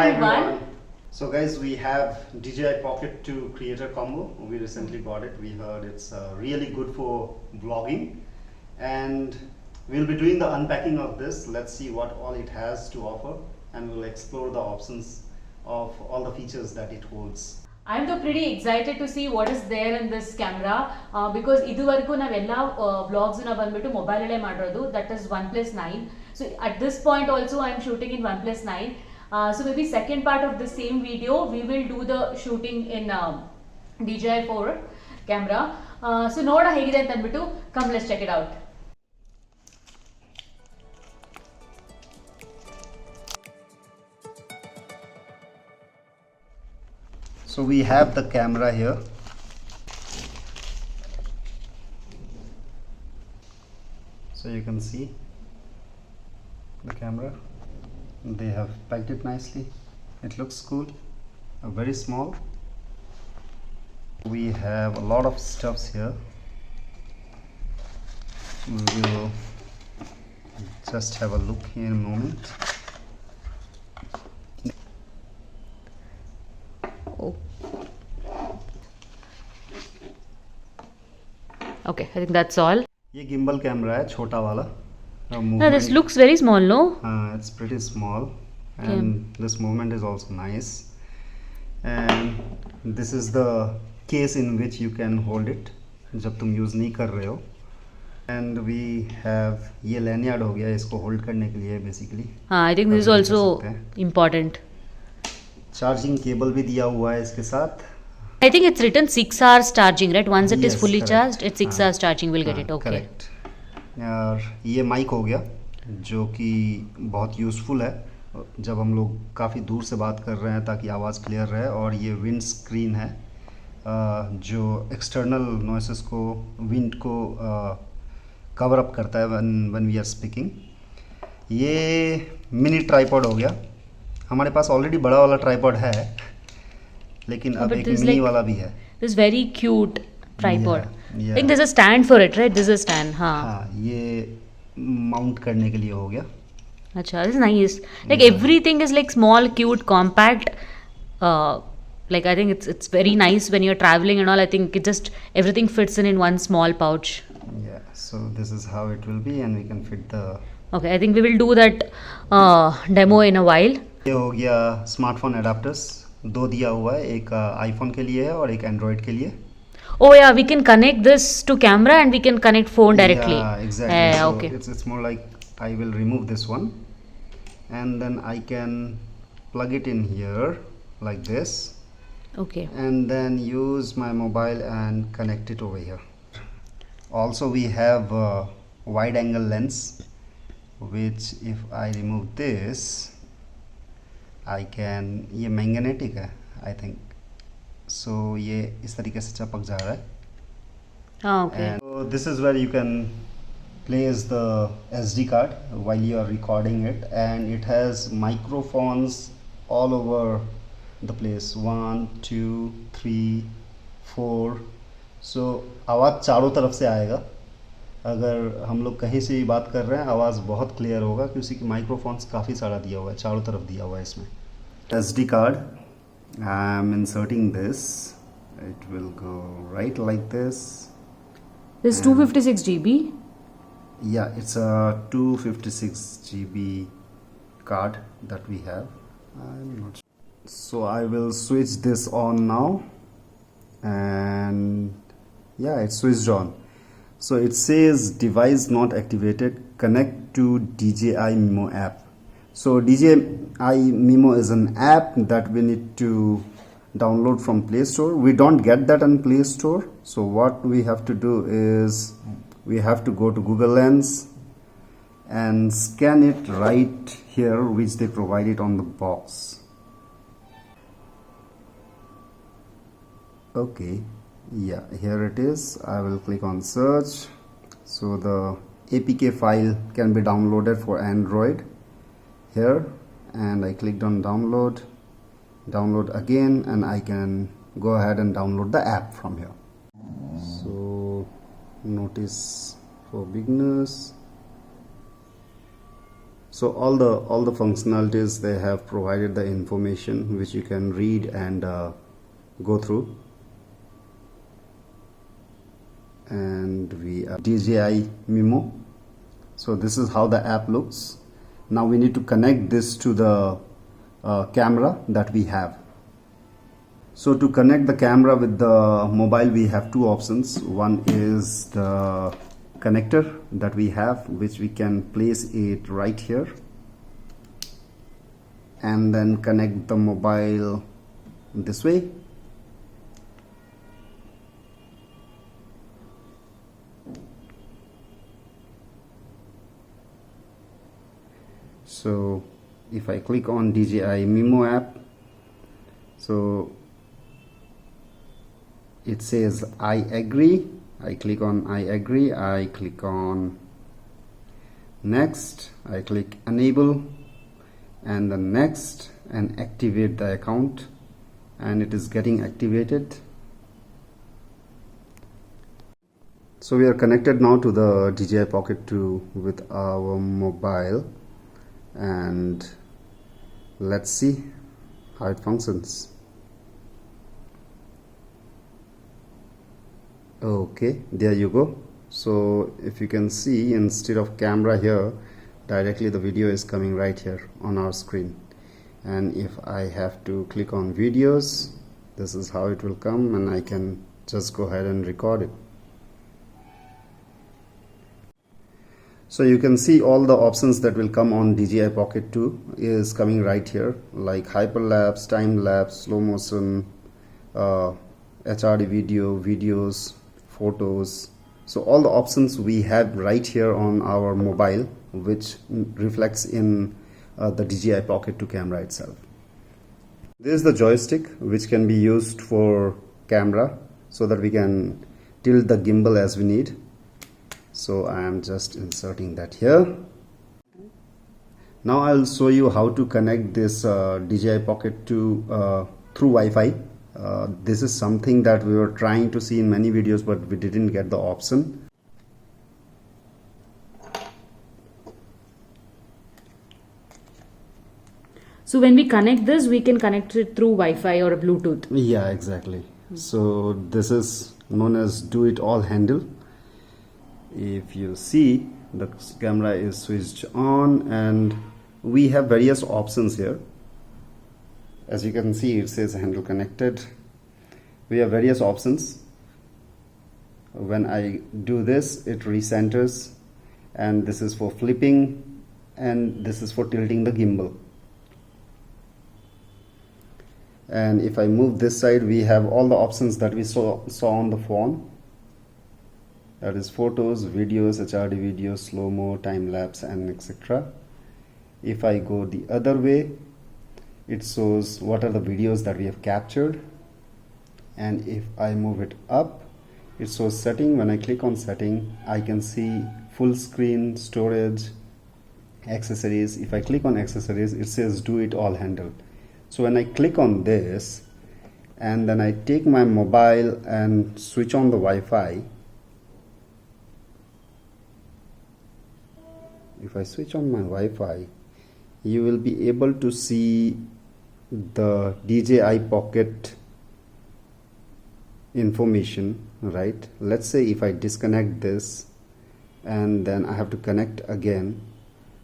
Hi everyone. So guys, we have DJI Pocket 2 creator combo. We recently got it. We heard it's really good for vlogging, and we'll be doing the unpacking of this. Let's see what all it has to offer, and we'll explore the options of all the features that it holds. I'm though pretty excited to see what is there in this camera because ಇದುವರೆಗೂ ನಾವೆಲ್ಲ vlogs ನ ಬಂದ್ಬಿಟ್ಟು mobile ಅಲ್ಲೇ ಮಾಡಿರೋದು, that is OnePlus 9. So at this point also I'm shooting in OnePlus 9. So maybe second part of the same video we will do the shooting in DJI 4 camera. So ನೋಡ ಹೇಗಿದೆ ಅಂತ ಅಂದ್ಬಿಟ್ಟು come let's check it out. So we have the camera here. So you can see the camera. They have packed it nicely. It looks cool. Very small. We have a lot of stuffs here. We will just have a look in a moment. Okay, I think that's all. ये gimbal camera है, छोटा वाला. This looks very small, no? It's pretty small, and this movement is also nice. And this is the case in which you can hold it जब तुम use नहीं कर रहे हो. And we have ये lanyard हो गया इसको hold करने के लिए basically. I think this is also important. Charging cable भी दिया हुआ है इसके साथ. I think it's written 6 hours charging, right? Once it is fully charged, it's 6 hours charging. We'll get it. Okay. Correct. और ये माइक हो गया जो कि बहुत यूज़फुल है जब हम लोग काफ़ी दूर से बात कर रहे हैं ताकि आवाज़ क्लियर रहे. और ये विंड स्क्रीन है जो एक्सटर्नल नॉइसेस को, विंड को कवर अप करता है व्हेन वी आर स्पीकिंग. ये मिनी ट्राइपॉड हो गया. हमारे पास ऑलरेडी बड़ा वाला ट्राइपॉड है लेकिन अब एक मिनी वाला भी है. This very cute tripod. I think there's a stand for it, right? This is a stand. हाँ, ये माउंट करने के लिए हो गया. अच्छा, this is nice. Like everything is like small, cute, compact. Like I think it's very nice when you're traveling and all. I think it just everything fits in one small pouch. Yeah. So this is how it will be, and we can fit the. Okay, I think we will do that demo in a while. ये हो गया smartphone adapters. दो दिया हुआ है, एक iPhone के लिए है और एक एंड्रॉइड के लिए. Oh yeah, we can connect this to camera and we can connect phone directly. Yeah, exactly. So okay. It's more like I will remove this one and then I can plug it in here like this. Okay. And then use my mobile and connect it over here. Also we have a wide angle lens, which if I remove this I can, ये magnetic है I think. So ये इस तरीके से चपक जा रहा है. Okay. And so this is where you can place the SD card while you are recording it, and it has microphones all over the place. 1 2 3 4. So आवाज़ चारों तरफ से आएगा. अगर हम लोग कहीं से भी बात कर रहे हैं आवाज़ बहुत क्लियर होगा क्योंकि कि माइक्रोफोन्स काफ़ी सारा दिया हुआ है, चारों तरफ दिया हुआ है इसमें. SD card, I am inserting this. It will go right like this. This is 256 GB. Yeah, it's a 256 GB card that we have. I'm not sure. So I will switch this on now, and yeah, it's switched on. So it says device not activated, connect to DJI Mimo app. So DJI Mimo is an app that we need to download from Play Store. We don't get that on Play Store. So what we have to do is we have to go to Google Lens and scan it right here, which they provide it on the box. Okay, yeah, here it is. I will click on search. So the APK file can be downloaded for Android here, and I clicked on download again, and I can go ahead and download the app from here. So notice for beginners. So all the functionalities, they have provided the information which you can read and go through. And we are DJI Mimo. So this is how the app looks. Now we need to connect this to the camera that we have. So to connect the camera with the mobile, we have two options. One is the connector that we have, which we can place it right here and then connect the mobile this way. So if I click on DJI Mimo app, so it says I agree. I click on I agree, I click on next, I click enable and then next and activate the account, and it is getting activated. So we are connected now to the DJI Pocket 2 with our mobile, and let's see how it functions. Okay, there you go. So if you can see, instead of camera here, directly the video is coming right here on our screen. And if I have to click on videos, this is how it will come, and I can just go ahead and record it. So you can see all the options that will come on DJI Pocket 2 is coming right here, like hyperlapse, time lapse, slow motion, HRD video, videos, photos. So all the options we have right here on our mobile, which reflects in the DJI Pocket 2 camera itself. This is the joystick which can be used for camera, so that we can tilt the gimbal as we need. So I am just inserting that here. Now I'll show you how to connect this DJI Pocket 2 through Wi-Fi. This is something that we were trying to see in many videos, but we didn't get the option. So when we connect this, we can connect it through Wi-Fi or Bluetooth. Yeah, exactly. So this is known as do it all handle. If you see, the camera is switched on and we have various options here. As you can see, it says handle connected. We have various options. When I do this, it recenters, and this is for flipping, and this is for tilting the gimbal. And if I move this side, we have all the options that we saw on the phone. That is photos, videos, HRD videos, slow-mo, time-lapse, and etc. If I go the other way, it shows what are the videos that we have captured. And if I move it up, it shows setting. When I click on setting, I can see full screen, storage, accessories. If I click on accessories, it says do it all handle. So when I click on this and then I take my mobile and switch on the Wi-Fi, if I switch on my Wi-Fi, you will be able to see the DJI Pocket information, right? Let's say if I disconnect this and then I have to connect again.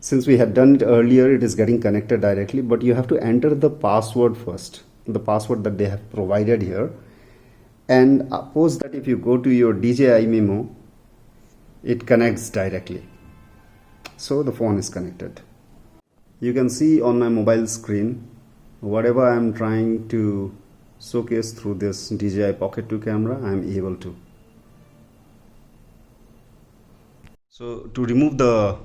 Since we had done it earlier, it is getting connected directly, but you have to enter the password first, the password that they have provided here. And suppose that if you go to your DJI Mimo, it connects directly. So the phone is connected. You can see on my mobile screen whatever I am trying to showcase through this DJI Pocket 2 camera, I am able to. So to remove the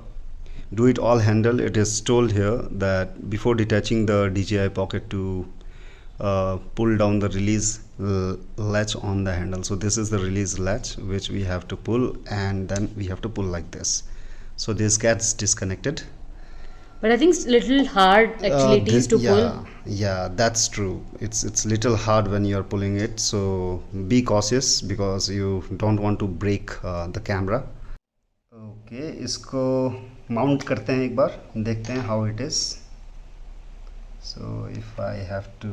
do it all handle, it is told here that before detaching the DJI Pocket 2, pull down the release latch on the handle. So this is the release latch which we have to pull, and then we have to pull like this. So this gets disconnected. But I think it's little hard actually it is to pull. Yeah, that's true. It's little hard when you're pulling it. So be cautious because you don't want to break the camera. Okay, इसको mount करते हैं एक बार, देखते हैं how it is. So if I have to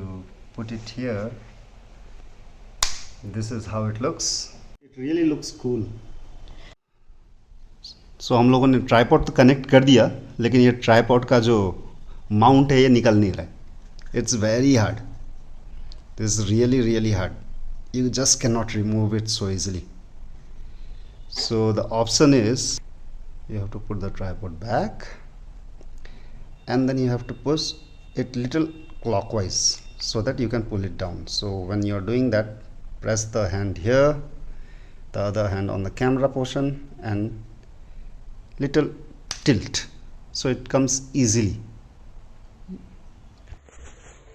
put it here, this is how it looks. It really looks cool. So हम लोगों ने tripod तो कनेक्ट कर दिया, लेकिन ये ट्राइपॉड का जो माउंट है ये निकल नहीं रहा है. It's very hard. This is really really hard. You just cannot remove it so easily. So the option is you have to put the tripod back, and then you have to push it little clockwise so that you can pull it down. So when you are doing that, press the hand here, the other hand on the camera portion, and little tilt so it comes easily.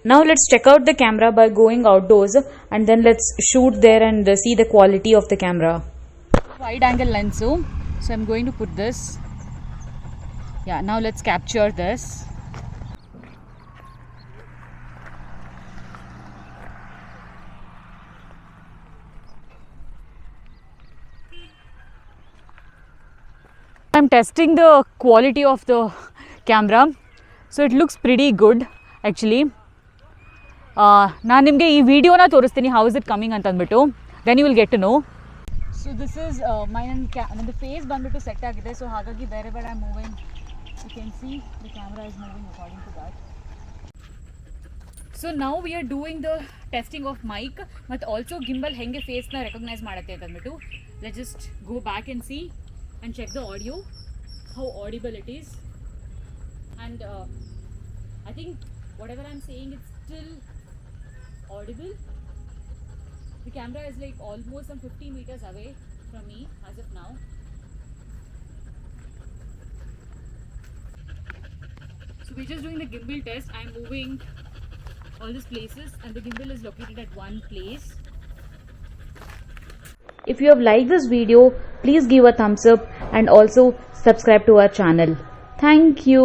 Now let's check out the camera by going outdoors, and then let's shoot there and see the quality of the camera. Wide angle lens, so I'm going to put this. Yeah, now let's capture this. I'm testing the quality of the camera, so it looks pretty good actually. ನಾನು ನಿಮಗೆ ಈ ವಿಡಿಯೋನ ತೋರಿಸ್ತೀನಿ, how is it coming ಅಂತ ಅಂದ್ಬಿಟ್ಟು, then you will get to know. So this is ನನ್ನ face ಬಂದ್ಬಿಟ್ಟು set ಆಗಿದೆ, ಸೊ ಹಾಗಾಗಿ ಬೇರೆ ಬೇರೆ moving you can see the camera is moving according to that. So now we are doing the testing of mic ಮತ್ತು also gimbal ಹೆಂಗೆ ಫೇಸ್ನ recognise ಮಾಡುತ್ತೆ ಅಂತ ಅಂದ್ಬಿಟ್ಟು. Let's just go back and see and check the audio, how audible it is, and I think whatever I'm saying, it's still audible. The camera is like almost some 50 meters away from me as of now. So we're just doing the gimbal test. I'm moving all these places and the gimbal is located at one place. If you have liked this video, please give a thumbs up and also subscribe to our channel. Thank you.